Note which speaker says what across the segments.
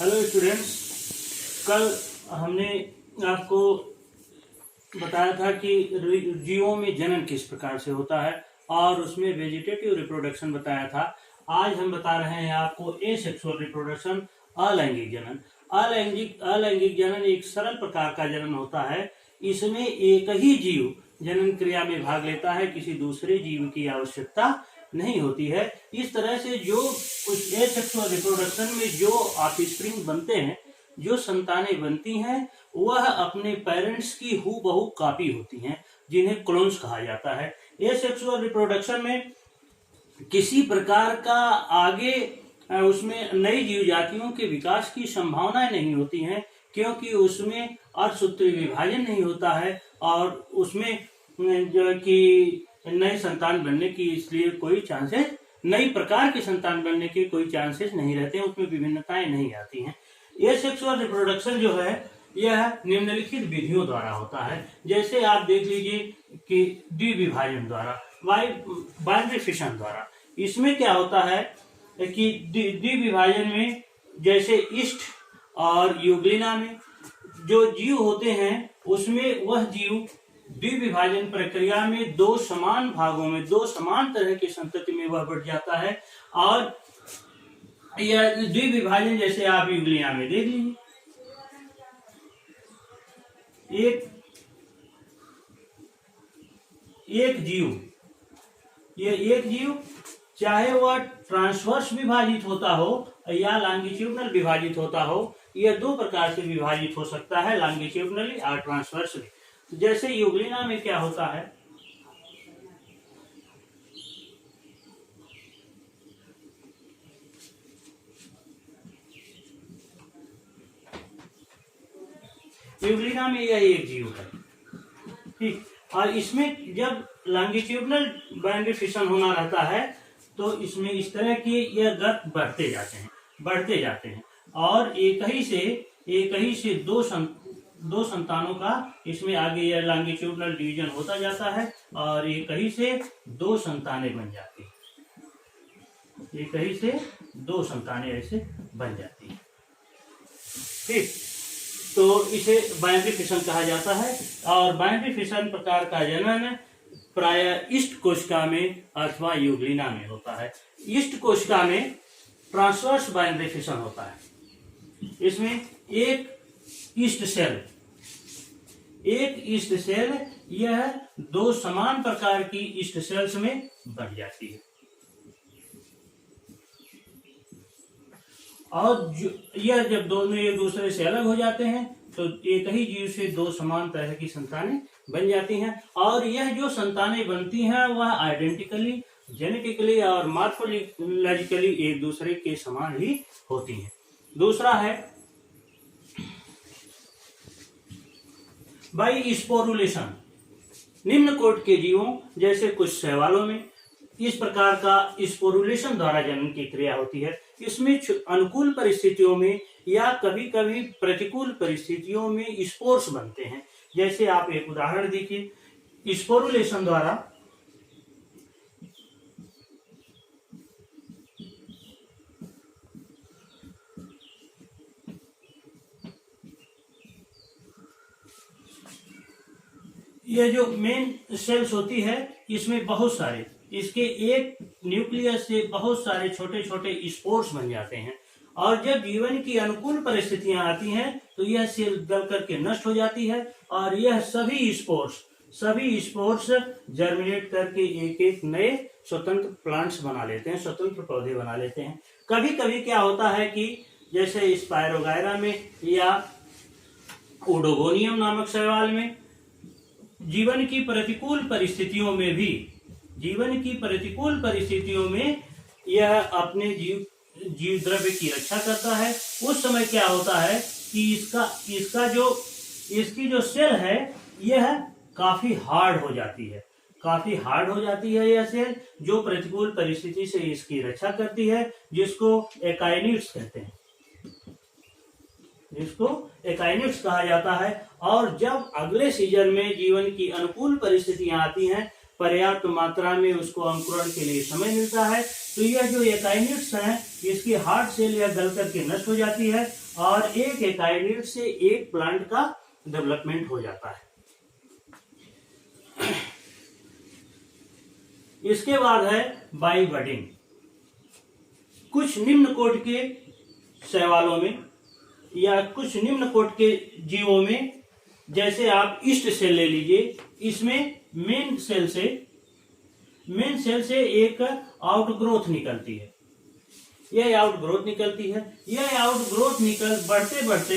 Speaker 1: Hello students, कल हमने आपको बताया था कि जीवों में जनन किस प्रकार से होता है और उसमें वेजिटेटिव रिप्रोडक्शन बताया था। आज हम बता रहे हैं आपको एसेक्सुअल रिप्रोडक्शन, अलैंगिक जनन। अलैंगिक जनन एक सरल प्रकार का जनन होता है। इसमें एक ही जीव जनन क्रिया में भाग लेता है, किसी दूसरे जीव की आवश्यकता नहीं होती है। इस तरह से जो उस एसेक्सुअल रिप्रोडक्शन में जो ऑफस्प्रिंग बनते हैं, जो संतानें बनती हैं, वह अपने पेरेंट्स की हूबहू कॉपी होती हैं, जिन्हें क्लोन्स कहा जाता है। एसेक्सुअल रिप्रोडक्शन में किसी प्रकार का आगे उसमें नई जीव जातियों के विकास की संभावनाएं नहीं होती हैं, क्योंकि उसमें अर्धसूत्री विभाजन नहीं होता है और उसमें जो है कि नई संतान बनने की इसलिए कोई चांसेस, नई प्रकार की संतान बनने के कोई चांसेस नहीं रहते हैं, उसमें विभिन्नताएं नहीं आती हैं। एसेक्सुअल रिप्रोडक्शन जो है यह निम्नलिखित विधियों द्वारा होता है। जैसे आप देख लीजिए कि द्विविभाजन द्वारा, बाइनरी फिशन द्वारा। इसमें क्या होता है कि द्विविभाजन में जैसे ईस्ट और यूग्लिना में जो जीव होते हैं, उसमें वह जीव द्विविभाजन प्रक्रिया में दो समान भागों में, दो समान तरह की संतति में वह बढ़ जाता है। और यह द्विविभाजन जैसे आप यूग्लिना में देख लीजिए, एक जीव चाहे वह ट्रांसवर्स विभाजित होता हो या लॉन्गिट्यूडनल विभाजित होता हो, यह दो प्रकार से विभाजित हो सकता है, लॉन्गिट्यूडनली और ट्रांसवर्सली। जैसे यूग्लिना में क्या होता है, यूग्लिना में यह एक जीव है, ठीक। और इसमें जब लॉन्गिट्यूडनल बाइनरी फिशन होना रहता है तो इसमें इस तरह के यह गर्त बढ़ते जाते हैं और एक ही से दो संतानों का इसमें आगे यह लॉन्गिट्यूडनल डिवीजन होता जाता है और एक ही से दो संतानें बन जाती हैं, एक ही से दो संतानें ऐसे बन जाती हैं, ठीक। तो इसे बाइनरी फिशन कहा जाता है। और बाइनरी फिशन प्रकार का जनन प्राय ईस्ट कोशिका में अथवा यूग्लिना में होता है। ईस्ट कोशिका में ट्रांसवर्स बाइनरी फिशन होता है। इसमें एक ईस्ट सेल यह दो समान प्रकार की ईस्ट सेल्स में बढ़ जाती है और यह जब दोनों एक दूसरे से अलग हो जाते हैं तो एक ही जीव से दो समान तरह की संतानें बन जाती हैं। और यह जो संतानें बनती हैं वह आइडेंटिकली, जेनेटिकली और मॉर्फोलॉजिकली एक दूसरे के समान ही होती हैं। दूसरा है बाई स्पोरुलेशन। निम्न कोट के जीवों जैसे कुछ शैवालों में इस प्रकार का स्पोरुलेशन द्वारा जनन की क्रिया होती है। इसमें अनुकूल परिस्थितियों में या कभी कभी प्रतिकूल परिस्थितियों में स्पोर्स बनते हैं। जैसे आप एक उदाहरण देखिए, स्पोरुलेशन द्वारा यह जो मेन सेल्स होती है, इसमें बहुत सारे, इसके एक न्यूक्लियस से बहुत सारे छोटे छोटे स्पोर्स बन जाते हैं और जब जीवन की अनुकूल परिस्थितियां आती हैं तो यह सेल गल करके नष्ट हो जाती है और यह सभी स्पोर्स जर्मिनेट करके एक एक नए स्वतंत्र प्लांट्स बना लेते हैं, स्वतंत्र पौधे बना लेते हैं। कभी कभी क्या होता है कि जैसे स्पायरोगायरा में या ओडोगोनियम नामक शैवाल में जीवन की प्रतिकूल परिस्थितियों में यह अपने जीव द्रव्य की रक्षा करता है। उस समय क्या होता है कि इसकी जो सेल है यह काफी हार्ड हो जाती है यह सेल, जो प्रतिकूल परिस्थिति से इसकी रक्षा करती है, जिसको एकाइनिट्स कहा जाता है। और जब अगले सीजन में जीवन की अनुकूल परिस्थितियां आती हैं, पर्याप्त मात्रा में उसको अंकुरण के लिए समय मिलता है, तो यह जो एकाइनिड्स हैं इसकी हार्ट सेल या गल करके नष्ट हो जाती है और एक एकाइनिड से एक प्लांट का डेवलपमेंट हो जाता है। इसके बाद है बाई बडिंग। कुछ निम्न कोटि के शैवालों में या कुछ निम्न कोटि के जीवों में, जैसे आप ईस्ट सेल ले लीजिए, इसमें मेन सेल से एक आउटग्रोथ निकलती है। यह आउटग्रोथ निकलती है, यह आउटग्रोथ बढ़ते बढ़ते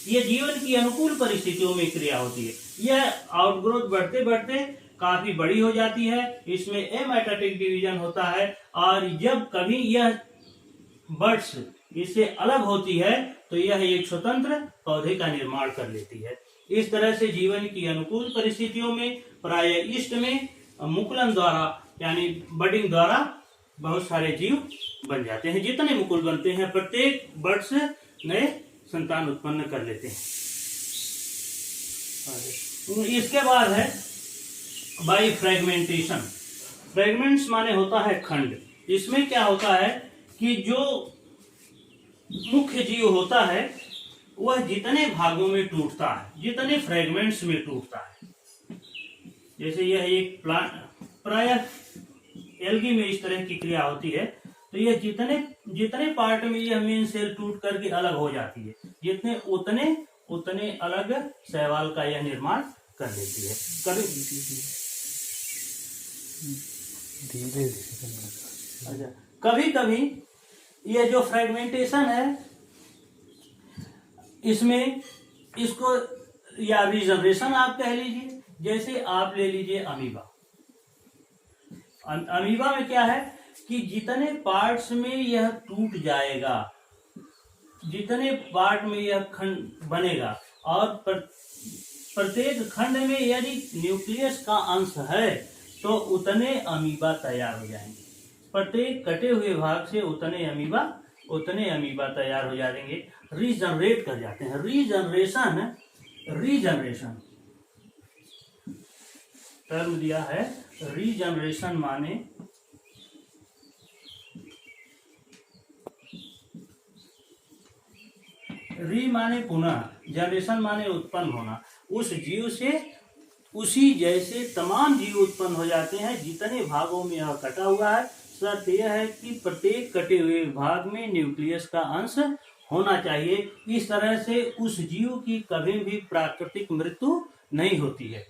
Speaker 1: ये जीवन की अनुकूल परिस्थितियों में क्रिया होती है। यह आउटग्रोथ बढ़ते बढ़ते काफी बड़ी हो जाती है, इसमें एमेटाटिक डिवीजन होता है और जब कभी यह बड्स इससे अलग होती है तो यह एक स्वतंत्र पौधे का निर्माण कर लेती है। इस तरह से जीवन की अनुकूल परिस्थितियों में प्रायः ईस्ट में मुकुलन द्वारा यानी बडिंग द्वारा बहुत सारे जीव बन जाते हैं। जितने मुकुल बनते हैं प्रत्येक बड्स नए संतान उत्पन्न कर लेते हैं। इसके बाद है बाई फ्रेगमेंटेशन। फ्रेगमेंट्स माने होता है खंड। इसमें क्या होता है कि जो मुख्य जीव होता है वह जितने भागों में टूटता है, जितने फ्रेगमेंट्स में टूटता है, जैसे यह एक प्लांट, प्रायः एल्गी में इस तरह की क्रिया होती है, तो यह जितने पार्ट में यह मेन सेल टूट करके अलग हो जाती है, जितने उतने अलग शैवाल का यह निर्माण कर लेती है। कभी कभी यह जो फ्रेगमेंटेशन है इसमें इसको या रीजनरेशन आप कह लीजिए। जैसे आप ले लीजिए अमीबा। अमीबा में क्या है कि जितने पार्ट्स में यह टूट जाएगा, जितने पार्ट में यह खंड बनेगा और प्रत्येक खंड में यदि न्यूक्लियस का अंश है तो उतने अमीबा तैयार हो जाएंगे। प्रत्येक कटे हुए भाग से उतने अमीबा तैयार हो जाएंगे, रीजनरेट कर जाते हैं। रीजनरेशन टर्म दिया है। रीजनरेशन माने पुनः, जनरेशन माने उत्पन्न होना। उस जीव से उसी जैसे तमाम जीव उत्पन्न हो जाते हैं जितने भागों में यह कटा हुआ है। शर्त यह है कि प्रत्येक कटे हुए भाग में न्यूक्लियस का अंश होना चाहिए। इस तरह से उस जीव की कभी भी प्राकृतिक मृत्यु नहीं होती है।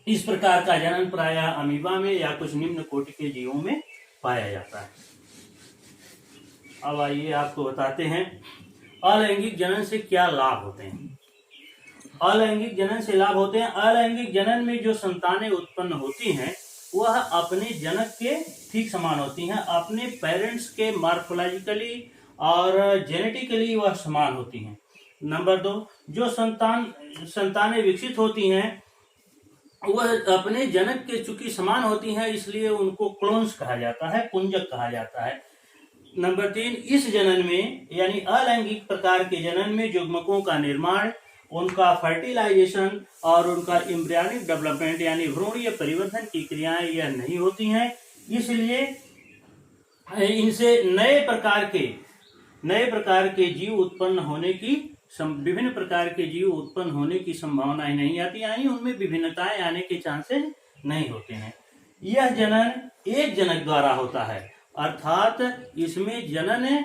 Speaker 1: इस प्रकार का जनन प्रायः अमीबा में या कुछ निम्न कोटि के जीवों में पाया जाता है। अब आइए आपको बताते हैं अलैंगिक जनन से क्या लाभ होते हैं। अलैंगिक जनन से लाभ होते हैं। अलैंगिक जनन में जो संतानें उत्पन्न होती हैं वह अपने जनक के ठीक समान होती हैं। अपने पेरेंट्स के मॉर्फोलॉजिकली और जेनेटिकली वह समान होती हैं। नंबर 2, जो संतानें विकसित होती हैं वह अपने जनक के चूंकि समान होती हैं इसलिए उनको क्लोन्स कहा जाता है, पुंजक कहा जाता है। नंबर 3, इस जनन में यानी अलैंगिक प्रकार के जनन में युग्मकों का निर्माण, उनका फर्टिलाइजेशन और उनका एम्ब्रियोनिक डेवलपमेंट यानी भ्रूणीय परिवर्धन की क्रियाएं यह नहीं होती हैं। इसलिए इनसे नए प्रकार के जीव उत्पन्न होने की विभिन्न प्रकार के जीव उत्पन्न होने की संभावनाएं नहीं आती, यानी उनमें विभिन्नताएं आने के चांसेस नहीं होते हैं। यह जनन एक जनक द्वारा होता है, अर्थात इसमें जनन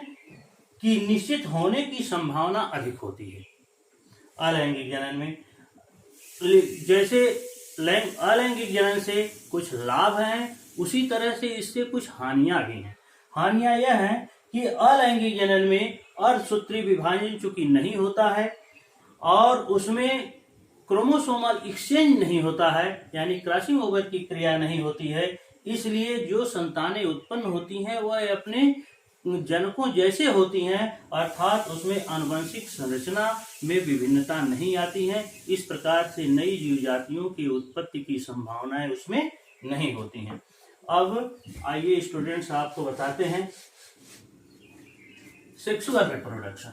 Speaker 1: की निश्चित होने की संभावना अधिक होती है। अलैंगिक जनन में जैसे अलैंगिक जनन से कुछ लाभ हैं, उसी तरह से इससे कुछ हानियां भी हैं। हानियां यह है कि अलैंगिक जनन में अर्धसूत्री विभाजन चूंकि नहीं होता है और उसमें क्रोमोसोमल एक्सचेंज नहीं होता है, यानी क्रॉसिंग ओवर की क्रिया नहीं होती है, इसलिए जो संतानें उत्पन्न होती हैं वह अपने जनकों जैसे होती हैं, अर्थात उसमें आनुवंशिक संरचना में विभिन्नता नहीं आती है। इस प्रकार से नई जीव जातियों की उत्पत्ति की संभावनाएं उसमें नहीं होती हैं। अब आइए स्टूडेंट्स आपको बताते हैं सेक्सुअल रिप्रोडक्शन।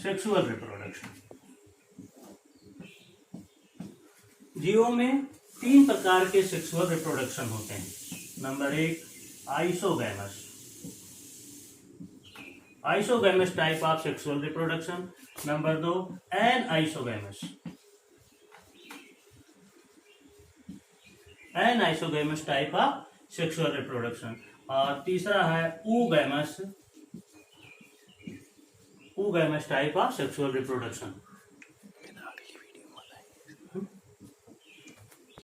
Speaker 1: सेक्सुअल रिप्रोडक्शन जीवों में 3 प्रकार के सेक्सुअल रिप्रोडक्शन होते हैं। Number 1 isogamous, isogamous type of sexual reproduction. Number 2 anisogamous, anisogamous type of sexual reproduction. और तीसरा है oogamous, oogamous type of sexual reproduction.